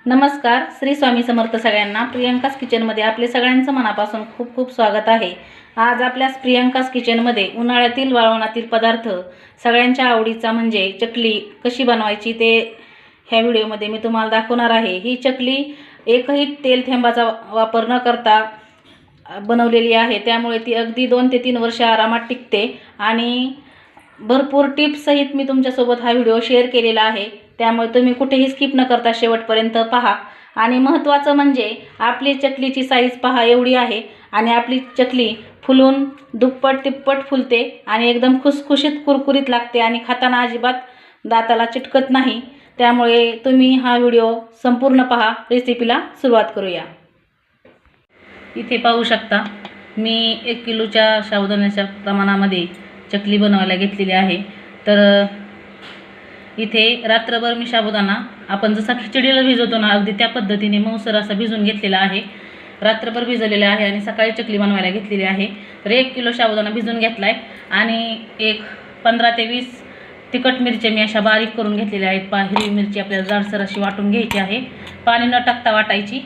नमस्कार, श्री स्वामी समर्थ सगळ्यांना। प्रियंकास किचनमध्ये आपले सगळ्यांचं मनापासून खूप खूप स्वागत आहे। आज आपल्या प्रियंकास किचनमध्ये उन्हाळ्यातील वाळवणातील पदार्थ सगळ्यांच्या आवडीचा म्हणजे चकली कशी बनवायची ते ह्या व्हिडिओमध्ये मी तुम्हाला दाखवणार आहे। ही चकली एकही तेल थेंबाचा वापर न करता बनवलेली आहे, त्यामुळे ती अगदी 2 ते 3 वर्ष आरामात टिकते आणि भरपूर टिप्स सहित मी तुमच्यासोबत हा व्हिडिओ शेअर केलेला आहे, त्यामुळे तुम्ही कुठेही स्किप न करता शेवटपर्यंत पहा। आणि महत्त्वाचं म्हणजे आपली चकलीची साईज पहा एवढी आहे आणि आपली चकली फुलून दुप्पट तिप्पट फुलते आणि एकदम खुसखुशीत कुरकुरीत लागते आणि खाताना अजिबात दाताला चिटकत नाही। त्यामुळे तुम्ही हा व्हिडिओ संपूर्ण पहा। रेसिपीला सुरुवात करूया। इथे पाहू शकता मी 1 किलोच्या साबुदाण्याच्या प्रमाणामध्ये चकली बनवायला घेतलेली आहे। तर इथे रात्रभर मी साबुदाणा आपण जसा खिचडीला भिजवतो ना अगदी त्या पद्धतीने मऊसर असा भिजून घेतलेला आहे। रात्रभर भिजवलेला आहे आणि सकाळी चकली बनवायला घेतलेली आहे। तर 1 किलो साबुदाणा भिजून घेतलाय आणि एक 15 ते 20 तिखट मिरच्या मी अशा बारीक करून घेतलेल्या आहेत। हिरवी मिरची आपल्याला जाडसर अशी वाटून घ्यायची आहे, पाणी न टाकता वाटायची।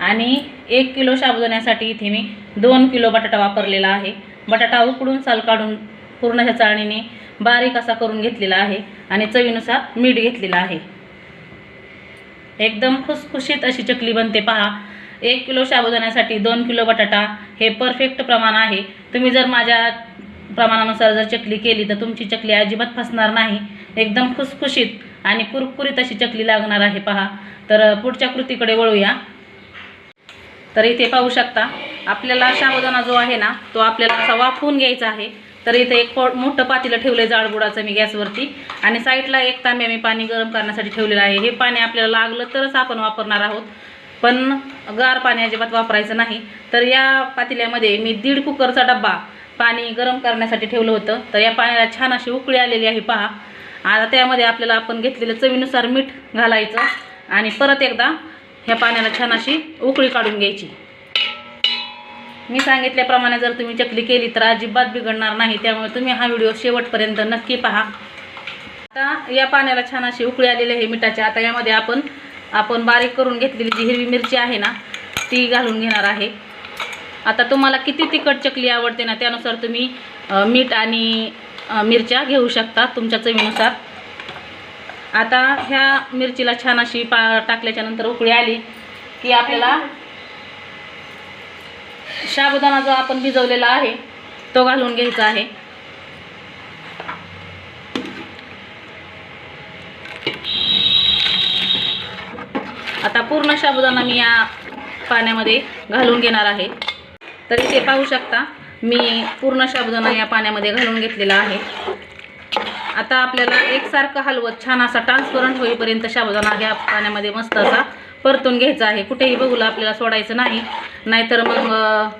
आणि 1 किलो साबुदाण्यासाठी इथे मी 2 किलो बटाटा वापरलेला आहे। बटाटा उकडून साल काढून पूर्णच्या चाळणीने बारीक असा करून घेतलेला आहे आणि चवीनुसार मीठ घेतलेला आहे। एकदम खुसखुशीत अशी चकली बनते पहा। 1 किलो साबुदाण्यासाठी 2 किलो बटाटा हे परफेक्ट प्रमाण आहे। तुम्ही जर माझ्या प्रमाणानुसार जर चकली केली तर तुमची चकली अजिबात फसणार नाही, एकदम खुसखुशीत आणि कुरकुरीत अशी चकली लागणार आहे पहा। तर पुढच्या कृतीकडे वळूया। तर इथे पाहू शकता आपल्याला साबुदाणा जो आहे ना तो आपल्याला असा वाफवून घ्यायचा आहे। तर इथे एक मोठं पातेलं ठेवले जाडबुडाचं मी गॅसवरती आणि साईडला 1 तांब्या मी पाणी गरम करण्यासाठी ठेवलेलं आहे। हे पाणी आपल्याला लागलं तरच आपण वापरणार आहोत, पण गार पाणी अजिबात वापरायचं नाही। तर या पातेल्यामध्ये मी 1.5 कुकरचा डब्बा पाणी गरम करण्यासाठी ठेवलं होतं। तर या पाण्याला छान अशी उकळी आलेली आहे पहा। आता त्यामध्ये आपल्याला आपण घेतलेलं चवीनुसार मीठ घालायचं आणि परत एकदा ह्या पाण्याला छान अशी उकळी काढून घ्यायची। मी सांगितल्याप्रमाणे जर तुम्ही चकली केली तर अजिबात बिघडणार नाही, त्यामुळे तुम्ही हा व्हिडिओ शेवटपर्यंत नक्की पहा। आता या पाण्याला छान अशी उकळी आलेली आहे मिठाची। आता यामध्ये आपण बारीक करून घेतलेली जी हिरवी मिरची आहे ना ती घालून घेणार आहे। आता तुम्हाला किती तिखट चकली आवडते ना त्यानुसार तुम्ही मीठ आणि मिरच्या घेऊ शकता तुमच्या चवीनुसार। आता ह्या मिरचीला छान अशी टाकल्याच्या नंतर उकळी आली की आपल्याला साबुदाणा जो आपण भिजवलेला आहे तो घालून घ्यायचा आहे। आता पूर्ण साबुदाणा मी या पाण्यामध्ये घालून घेणार आहे। तर इथे पाहू शकता मी पूर्ण साबुदाणा या पाण्यामध्ये घालून घेतलेला आहे। आता आपल्याला एकसारखं हलवत छान असा ट्रान्सपरंट होईपर्यंत साबुदाणा या पाण्यामध्ये मस्त असा परतून घ्यायचा आहे। कुठेही बघूला आपल्याला सोडायचं नाही, नाहीतर मग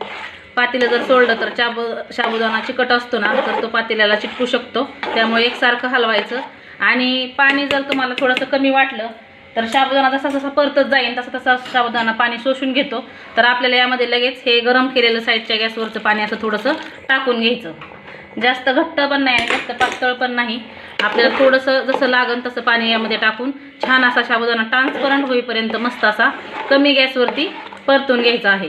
पातेलं जर सोडलं तर साबुदाणा चिकट असतो ना तर तो पातेल्याला चिटकू शकतो। त्यामुळे एकसारखं हलवायचं आणि पाणी जर तुम्हाला थोडंसं कमी वाटलं तर साबुदाणा जसा जसा परतत जाईल तसा तसा साबुदाणा पाणी शोषून घेतो। तर आपल्याला यामध्ये लगेच हे गरम केलेलं साईडच्या गॅसवरचं पाणी असं थोडंसं टाकून घ्यायचं। जास्त घट्ट पण नाही आणि जास्त पातळ पण नाही, आपल्याला थोडंसं जसं लागन तसं पाणी यामध्ये टाकून छान असा साबुदाणा ट्रान्सपरंट होईपर्यंत मस्त असा कमी गॅसवरती परतून घ्यायचा आहे।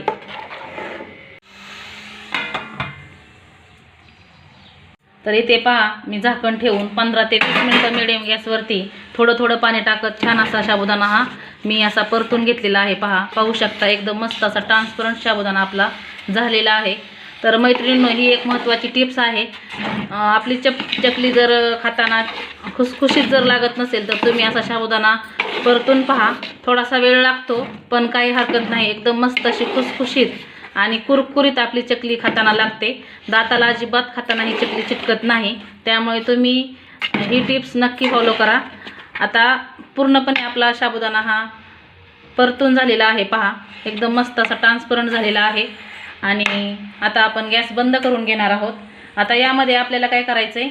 तर इथे पहा मी झाकण ठेवून 15 ते 20 मिनिटं मिडियम गॅसवरती थोडं थोडं पाणी टाकत छान असा साबुदाणा हा मी असा परतून घेतलेला आहे। पाहू शकता एकदम मस्त असा ट्रान्सपरंट साबुदाणा आपला झालेला आहे। तर मैत्रिणींनो ही एक महत्त्वाची टिप्स आहे। आपली चकली जर खाताना खुसखुशीत जर लागत नसेल तर तुम्ही असा साबुदाणा परतून पहा। थोडासा वेळ लागतो पण काही हरकत नाही, एकदम मस्त अशी खुसखुशीत आणि कुरकुरीत आपली चकली खाताना लागते। दाताला अजिबात खाताना ही चकली चिटकत नाही, त्यामुळे तुम्ही ही टिप्स नक्की फॉलो करा। आता पूर्णपणे आपला साबुदाणा हा परतून झालेला आहे पहा, एकदम मस्त असा ट्रान्सपरंट झालेला आहे। आणि आता आपण गॅस बंद करून घेणार आहोत। आता यामध्ये आपल्याला काय करायचं आहे,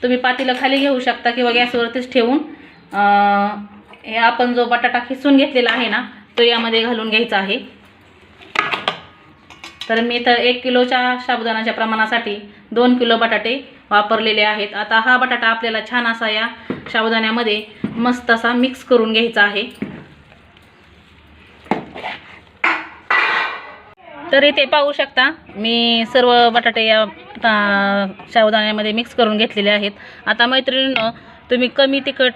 तुम्ही पातेलं खाली घेऊ शकता किंवा गॅसवरतीच ठेवून हे आपण जो बटाटा खिसून घेतलेला आहे ना तो यामध्ये घालून घ्यायचा आहे। तर मी तर 1 किलोच्या साबुदाण्याच्या प्रमाणासाठी 2 किलो बटाटे वापरलेले आहेत। आता हा बटाटा आपल्याला छान असा या साबुदाण्यामध्ये मस्त असा मिक्स करून घ्यायचा आहे। तर इथे पाहू शकता मी सर्व बटाटे या साबुदाण्यामध्ये मिक्स करून घेतलेले आहेत. आता मैत्रिणींनो, तुम्ही कमी तिखट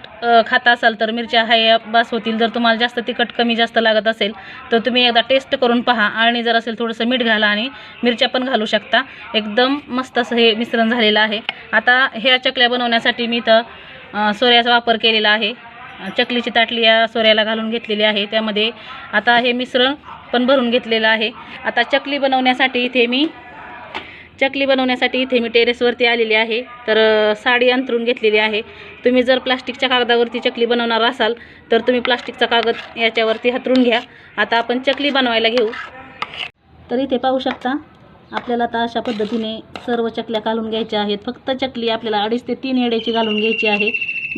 खाता असाल तर मिरच्या ह्या बास होतील. जर तुम्हाला जास्त तिखट कमी जास्त लागत असेल तर तुम्ही एकदा टेस्ट करून पहा. आणि जर असेल थोडंसं मीठ घाला आणि मिरच्या पण घालू शकता. एकदम मस्त असं हे मिश्रण झालेलं आहे. आता ह्या चकल्या बनवण्यासाठी मी इथं सोऱ्याचा वापर केलेला आहे. चकलीची ताटली या सोऱ्याला घालून घेतलेली आहे. त्यामध्ये आता हे मिश्रण पण भरून घेतलेलं आहे. आता चकली बनवण्यासाठी इथे मी टेरेसवरती आलेली आहे. तर साडी अंथरून घेतलेली आहे. तुम्ही जर प्लास्टिकच्या कागदावरती चकली बनवणार असाल तर तुम्ही प्लास्टिकचा कागद याच्यावरती हातरून घ्या. आता आपण चकली बनवायला घेऊ. तर इथे पाहू शकता आपल्याला आता अशा पद्धतीने सर्व चकल्या घालून घ्यायच्या आहेत. फक्त चकली आपल्याला 2.5 ते 3 येड्याची घालून घ्यायची आहे.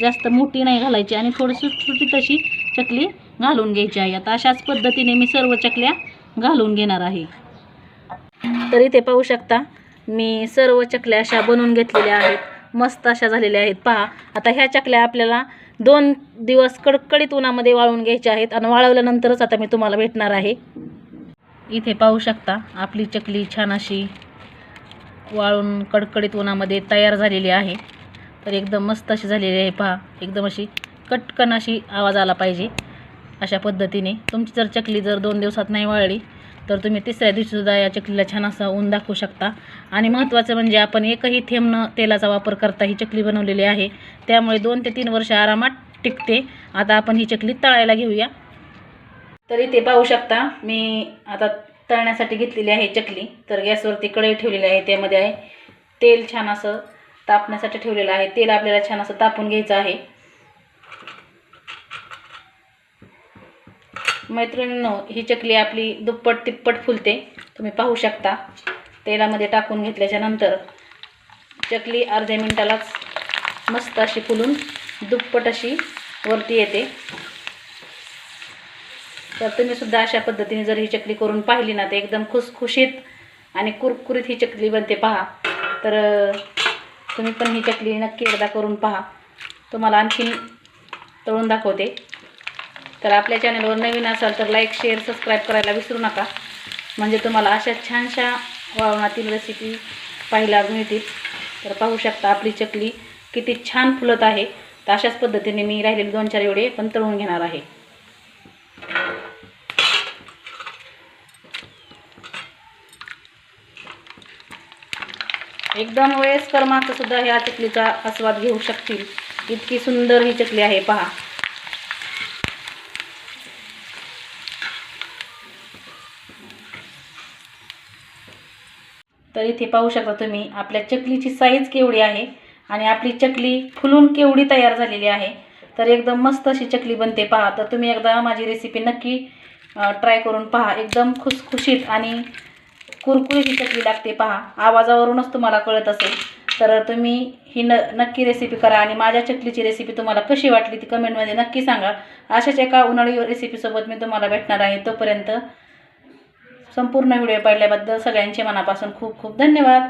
जास्त मोठी नाही घालायची आणि थोडीशी छोटी तशी चकली घालून घ्यायची आहे. आता अशाच पद्धतीने मी सर्व चकल्या घालून घेणार आहे. तर इथे पाहू शकता मी सर्व चकल्या अशा बनवून घेतलेल्या आहेत. मस्त अशा झालेल्या आहेत पहा. आता ह्या चकल्या आपल्याला 2 दिवस कडकडीत उन्हामध्ये वाळवून घ्यायच्या आहेत आणि वाळवल्यानंतरच आता मी तुम्हाला भेटणार आहे. इथे पाहू शकता आपली चकली छान अशी वाळून कडकडीत उन्हामध्ये तयार झालेली आहे. तर एकदम मस्त अशी झालेली आहे पहा. एकदम अशी कटकन अशी आवाज आला पाहिजे अशा पद्धतीने. तुमची जर चकली 2 दिवसात नाही वाळली तर तुम्ही तिसऱ्या दिवशीसुद्धा या चकलीला छान असा ऊन दाखवू शकता. आणि महत्त्वाचं म्हणजे आपण एकही थेंब न तेलाचा वापर करता ही चकली बनवलेली आहे. त्यामुळे 2 ते 3 वर्ष आरामात टिकते. आता आपण ही चकली तळायला घेऊया. तर इथे पाहू शकता मी आता तळण्यासाठी घेतलेली आहे चकली. तर गॅसवरती कढई ठेवलेली आहे. त्यामध्ये आहे तेल छान असं तापण्यासाठी ठेवलेलं आहे. तेल आपल्याला छान असं तापून घ्यायचं आहे. मैत्रिणींनो, ही चकली आपली दुप्पट तिप्पट फुलते. तुम्ही पाहू शकता तेलामध्ये टाकून घेतल्याच्या नंतर चकली अर्ध्या मिनिटालाच मस्त अशी फुलून दुप्पट अशी वरती येते. तर तुम्ही सुद्धा अशा पद्धतीने जर ही चकली करून पाहिली ना तर एकदम खुसखुशीत आणि कुरकुरीत ही चकली बनते पहा. तर तुम्ही पण ही चकली नक्की एकदा करून पहा. तुम्हाला आणखीन तळून दाखवते. तर आपल्या चॅनलवर नवीन असाल तर लाईक शेअर सबस्क्राईब करायला विसरू नका. म्हणजे तुम्हाला अशा छानशा वाळवणातील रेसिपी पाहायला मिळतील. तर पाहू शकता आपली चकली किती छान फुलत आहे. तर अशाच पद्धतीने मी राहिलेले 2-4 एवढे पण तळून घेणार आहे. एकदम वयस्कर माणसं सुद्धा ह्या चकलीचा आस्वाद घेऊ शकतील. इतकी सुंदर ही चकली आहे पहा. तर इथे पाहू शकता तुम्ही आपल्या चकलीची साईज केवढी आहे आणि आपली चकली फुलून केवढी तयार झालेली आहे. तर एकदम मस्त अशी चकली बनते पहा. तर तुम्ही एकदा माझी रेसिपी नक्की ट्राय करून पहा. एकदम खुसखुशीत आणि कुरकुरीत ही चकली लागते पहा. आवाजावरूनच तुम्हाला कळत असेल. तर तुम्ही ही नक्की रेसिपी करा आणि माझ्या चकलीची रेसिपी तुम्हाला कशी वाटली ती कमेंटमध्ये नक्की सांगा. अशाच एका उन्हाळी रेसिपीसोबत मी तुम्हाला भेटणार आहे. तोपर्यंत संपूर्ण व्हिडिओ पाहिल्याबद्दल सगळ्यांचे मनापासून खूप खूप धन्यवाद.